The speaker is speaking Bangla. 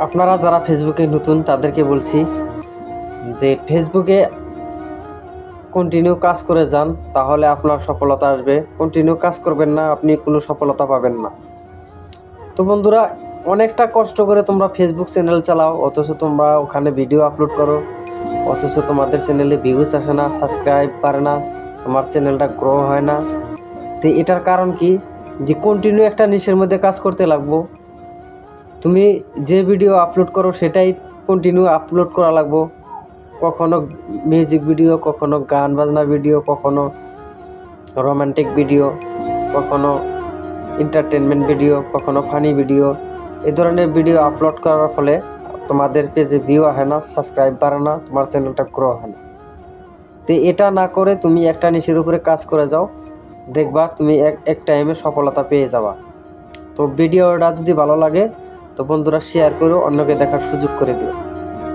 আপনারা যারা ফেসবুকে নতুন তাদেরকে বলছি যে ফেসবুকে কন্টিনিউ কাজ করে যান, তাহলে আপনার সফলতা আসবে। কন্টিনিউ কাজ করবেন না, আপনি কোনো সফলতা পাবেন না। তো বন্ধুরা, অনেকটা কষ্ট করে তোমরা ফেসবুক চ্যানেল চালাও, অথচ তোমরা ওখানে ভিডিও আপলোড করো, অথচ তোমাদের চ্যানেলে ভিউজ আসে না, সাবস্ক্রাইব পারে না, তোমার চ্যানেলটা গ্রো হয় না। তো এটার কারণ কি? যে কন্টিনিউ একটা নিশের মধ্যে কাজ করতে লাগবো। তুমি যে ভিডিও আপলোড করো সেটাই কন্টিনিউ আপলোড করা লাগবো। কখনো মিউজিক ভিডিও, কখনো গান বাজনা ভিডিও, কখনো রোমান্টিক ভিডিও, কখনো এন্টারটেনমেন্ট ভিডিও, কখনো ফানি ভিডিও। এই ধরনের ভিডিও আপলোড করার ফলে তোমাদের পেজে ভিউ আসে না, সাবস্ক্রাইব বাড়ে না, তোমার চ্যানেলটা গ্রো হয় না। তো এটা না করে তুমি একটা নিশের উপরে কাজ করে যাও, দেখবা তুমি এক টাইমে সফলতা পেয়ে যাবা। তো ভিডিওটা যদি ভালো লাগে তো বন্ধুরা শেয়ার করো, অন্যকে দেখার সুযোগ করে দিও।